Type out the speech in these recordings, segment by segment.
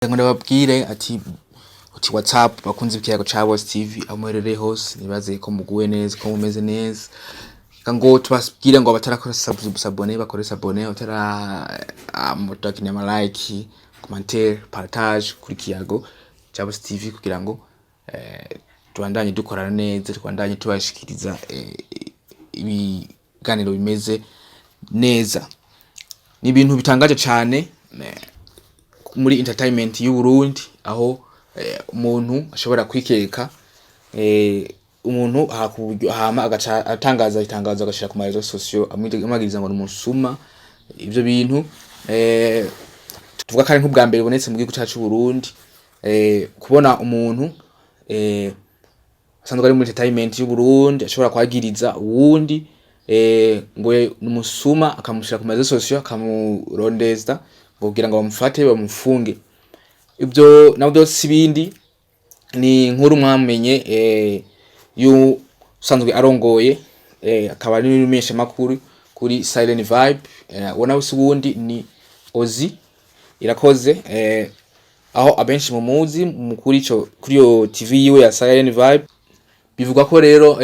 ngo ndababwire ati WhatsApp bakunze ikiyago ca Boss TV amwerere hose nibaze ko muguwe neza ko mumeze neza ngo tubasbwire ngo batarakora subsabone bakore sabone utara mutakine ama like commentaire partage kuri kiyago ca Boss TV kugira ngo tuandanye dukorana neza twandanye tubashikiriza ibiganiro bimeze neza. Ni ibintu bitangaje cyane muri entertainment y'u Burundi aho umuntu ashobora kwikeka umuntu hama agaca atangaza itangazo agashira ku marezo social amwigiriza ngo umusuma ivyo bintu tuvuga kare nk'ubwa mbere bonetse mu gihugu cyacu cy'u Burundi kubona umuntu asanzwe ari muri entertainment y'u Burundi ashobora kwagiriza uwundi ngo numusuma akamushira ku marezo social akamurondeza kugira ngo bamufate bamufunge. Ibyo nabyo sibindi ni inkuru mwamenye yu usanzwe arongoye akaba ari n'umesha makuru kuri Silent Vibe wona usubundi ni Ozi irakoze aho abenshi mu muzi mukuri ico kuri yo TV yiwe ya Silent Vibe bivuga ko rero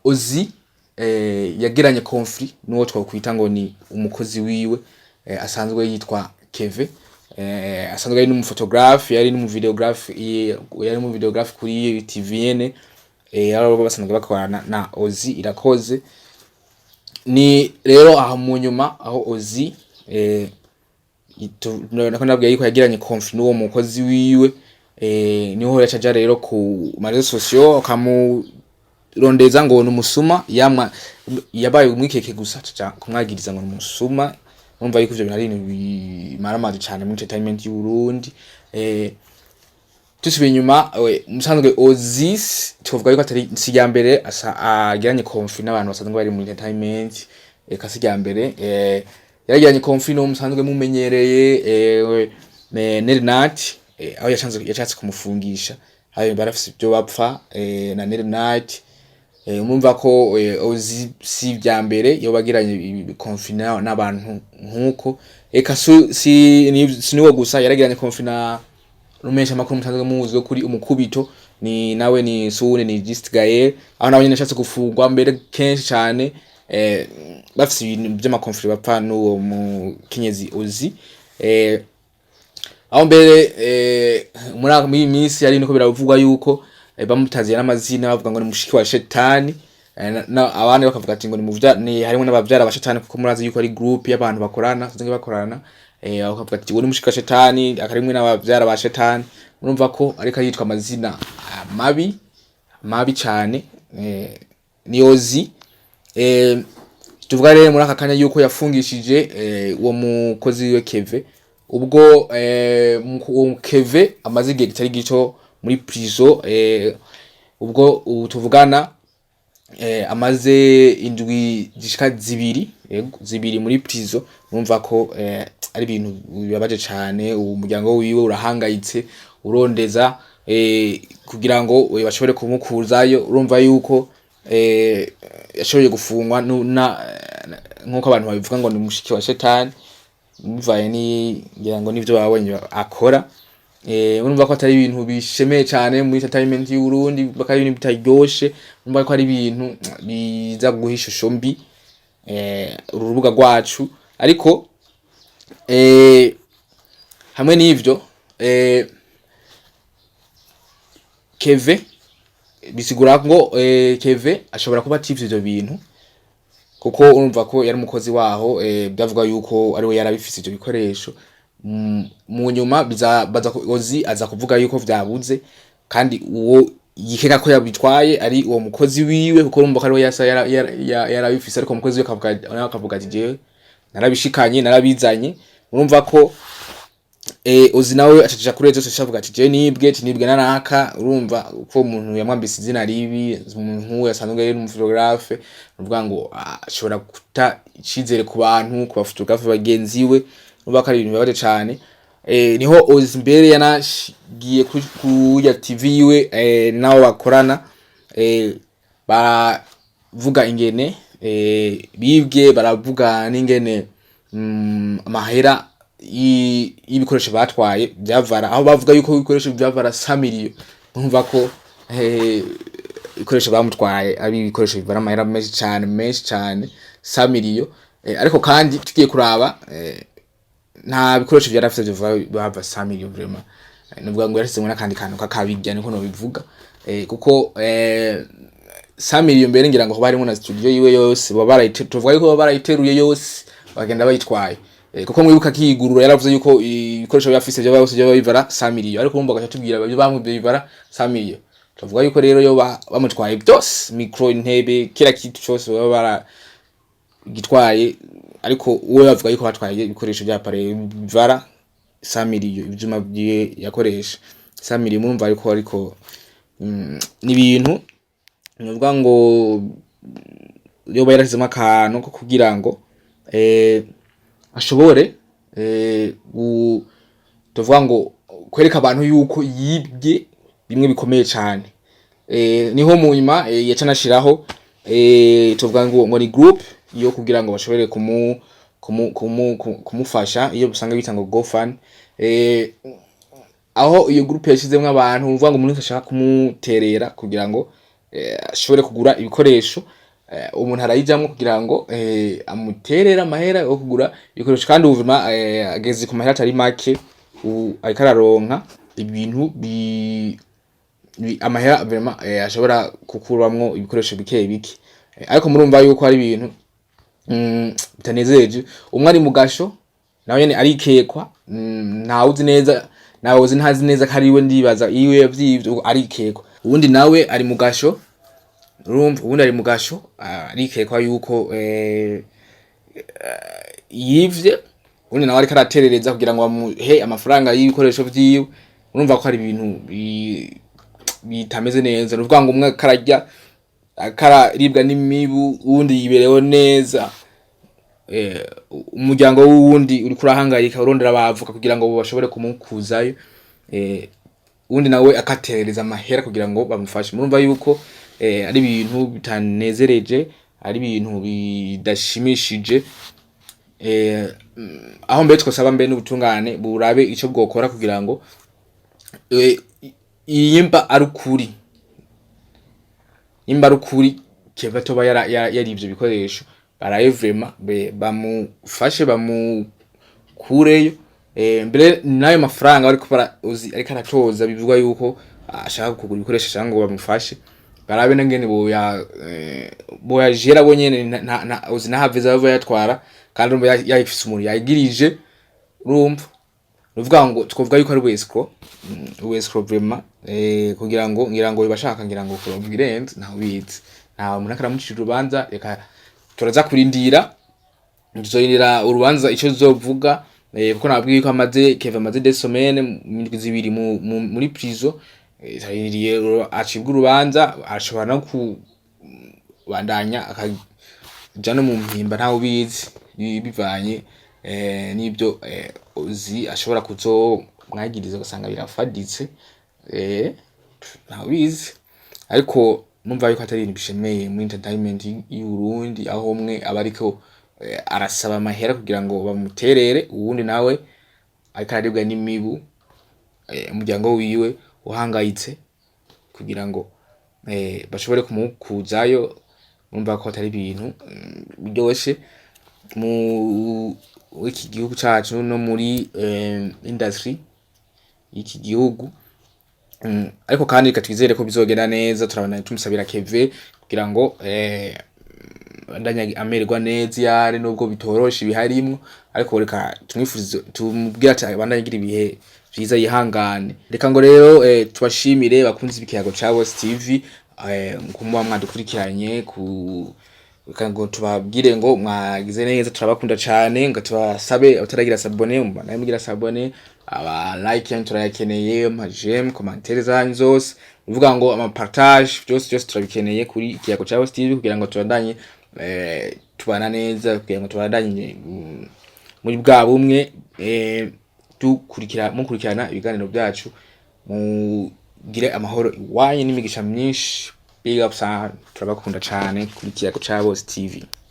Ozi yagiranye conflict nuwo twakwita ngo ni umukozi wiwe asanzwe yitwa Keve asanzwe ari n'umuphotographe yari n'umuvideographe kuri TVN abo basanzwe bakorana na Ozi irakoze. Ni rero aha mu nyuma aho Ozi nako nabwiye yuko yagiranye conflict n'uwo mukozi wiwe niho yacaja rero ku marezo social akamurondeza ngo numusuma yabaye umwikeke gusa kumwagiriza ngo numusuma. Numva yuko ivyo bintu ari ibintu bimaramaje cyane muri entertainment y'u Burundi. Tusubiye inyuma musanzwe Ozi tuvuga yuko atari sijya mbere agiranye conflict n'abantu basanzwe bari muri entertainment kasijya mbere yaragiranye conflict no musanzwe mumenyereye Nelinat aho yachatse kumufungisha hayo barafise ibyo bapfa na Nelinat umumva ko Ozi si bya mbere yo bagiranye conflict n'abantu nkuko eka niwo gusa yaragiranye conflict na rumesha makuru mutanzwe muzo kuri umukubito ni nawe ni Sune ni Just Gael aho nawe nyine gufungwa mbere kenshi cyane bafise ibintu by'ama conflict bapfa n'uwo mu Kenyezi Ozi aho mbere muri minsi yari niko biravugwa yuko bamutaziye n'amazina bavuga ngo ni mushiki wa Shetani abandi bakavuga ati ngo ni harimo n'abavyara ba Shetani kuko murazi yuko ari group y'abantu bakorana sanzwe bakorana bakavuga ati ngo ni mushiki wa Shetani akarimwe n'abavyara ba Shetani urumva ko ariko yitwa amazina mabi cyane ni Ozi tuvuga rero muri aka kanya yuko yafungishije uwo mukozi we Keve ubwo Keve amaze igihe kitari gico muri prison ubwo tuvugana amaze indwi zishika zibiri muri prison numva ko ari ibintu bibabaje cyane umuryango wiwe urahangayitse urondeza kugira ngo bashobore kumukuzayo urumva yuko yashoboye gufungwa nkuko abantu babivuga ngo ni mushiki wa Shetani bivaye ni ngira ngo nivyo babonye akora urumva ko atari ibintu bishemeye cyane muri entertainment y'u Burundi bakari ibintu bitaryoshe urumva ko ari ibintu biza guhisha ishusho mbi urubuga rwacu ariko hamwe n'ivyo Keve bisigura ngo Keve ashobora kuba ativye ivyo bintu kuko urumva ko yari umukozi waho byavuga yuko ari we yarabifise ivyo bikoresho mu nyuma baza Ozi aza kuvuga yuko vyabuze kandi uwo yikeka ko yabitwaye ari uwo mukozi wiwe kuko urumva ko ari we yarabifise ariko umukozi we akavuga ati jewe narabishikanye narabizanye urumva ko Ozi nawe acacisha kuri ejo avuga ati jewe nibwe naraka urumva ko umuntu yamwambise izina ribi umuntu yasanzwe ari umuphotographe uvuga ngo ashobora kuta icizere ku bantu ku baphotographe bagenzi we urumva ko ari ibintu bibabaje cyane niho Ozi mbere yanagiye ku ya TV yiwe nawo bakorana baravuga ingene bibwe baravuga n'ingene amahera y'ibikoresho batwaye byavara, aho bavuga yuko ibikoresho byavara 100 million. Numva ko ibikoresho bamutwaye ari ibikoresho bivara amahera menshi cyane 100 million. Ariko kandi tugiye kuraba nta bikoresho byarafite bava 100 million vraiment. Nuvuga ngo yaretse n'akandi kantu kakabijya niko no bivuga, kuko 100 million mbere ngira ngo barimo na studio yiwe yose tuvuga yuko barayiteruye yose bagenda bayitwaye, kuko mwibuka kiyigurura yaravuze yuko ibikoresho byafise byo bivara 100 million, ariko umva gatubwira byo bamwe bivara 100 million. Tuvuga yuko rero yo bamutwaye byose, micro, intebe, kila kitu cyose baba baragitwaye, ariko uwo yavuga yuko batwaye ibikoresho bya pare bivara 100 million, ibyuma byiye yakoresha 100 million. Murumva ariko ni ibintu nuvuga ngo yo bayarashizemo akantu ko kugira ngo ashobore tuvuga ngo kwereka abantu yuko yibye bimwe bikomeye cyane. Niho mu nyuma yacanashiraho tuvuga ngo ni group yo kugira ngo bashobore kumufasha, iyo busanga bita ngo GoFund. Aho iyo group yashizemo abantu uvuga ngo umuntu ashaka kumuterera kugira ngo ashobore kugura ibikoresho, umuntu arayijamwe kugira ngo amuterera amahera yo kugura ibikoresho, kandi uvuma ageze ku mahera atari make, ariko araronka ibintu amahera vraiment ashobora kukuramwo ibikoresho bike. Ariko murumva yuko ari ibintu bitanezereje. Umwe ari mu gasho nawe nyene arikekwa, ntawuzi neza kariwe, ndibaza iwe yavyivyo arikekwa. Ubundi nawe ari mu gasho, urumva ubundi ari mu gasho arikekwa yuko yivye, ubundi nawe ariko araterereza kugira ngo bamuhe amafaranga y'ibikoresho vyiwe. Urumva ko ari ibintu bitameze neza. Nuvuga ngo umwe karajya akararibwa n'imibu, uwundi yibereho neza, umuryango w'uwundi uri kurahangayika urondera abavuka kugira ngo bashobore kumukuzayo, uwundi nawe akaterereza amahera kugira ngo bamufashe. Murumva yuko ari ibintu bitanezereje, ari ibintu bidashimishije, aho mbere twasaba mbere n'ubutungane burabe ico bwokora kugira ngo yimba arukuri keva toba yari ivyo bikoresho baraye vraiment bamufashe bamukureyo. Mbere nayo mafaranga ariko aratoza bivugwa yuko ashaka kugura ibikoresho cyangwa ngo bamufashe, barabe nangene boya jera bonyene na uzi nahaveza bava yatwara, kandi umva yayifise umuntu yagirije. Urumva nuvuga ngo twovuga yuko ari escrow vraiment, kugira ngo ngira ngo bibashaka ngira ngo kuvuga irenze ntaho bizi, nta umuntu akaramucira urubanza. Reka turaza kurindira, tuzoyirira urubanza ico zovuga, kuko nabwiye ko Keva amaze des semaines zibiri muri prison. Taririye acibwa urubanza, ashobora no kubandanya akaja no mu mpimba, ntaho bizi bivanye n'ibyo uzi ashobora kuzomwagiriza ugasanga birafaditse, ntaho bizi. Ariko numva yuko atari ibintu bishemeye muri entertainment y'u Burundi, aho umwe aba ariko arasaba amahera kugira ngo bamuterere, uwundi nawe ariko araribwa n'imibu, umuryango wiwe uhangayitse kugira ngo bashobore kumukuzayo. Numva ko atari ibintu byoshe mu iki gihugu cyacu no muri industry y'iki gihugu. Ariko kandi katwizere ko bizogenda neza, turabana tumusabira Keve kugira ngo bandanya amererwa neza yare, nubwo bitoroshe biharimo, ariko reka tumwifurize tumubwira ati bandanya gira ibihe vyiza yihangane. Reka ngo rero tubashimire bakunzi b'ikiyago ca Boss TV, kumwa mwadukurikiranye ngo tubabwire ngo mwagize neza, turabakunda cyane, ngo tubasabe abataragira sabone nayo mugira sabone, aba like yanyu turayakeneye, ama j'aime, commentaire zanyu zose, uvuga ngo ama partage byose turabikeneye kuri ikiyago ca Boss TV kugira ngo tubandanye tubana neza, kugira ngo tubandanye muri bwa bumwe, mukurikirana ibiganiro byacu, mugire amahoro iwanyu n'imigisha myinshi. Big up sana, turabakunda cyane kuri ikiyago ca Boss TV.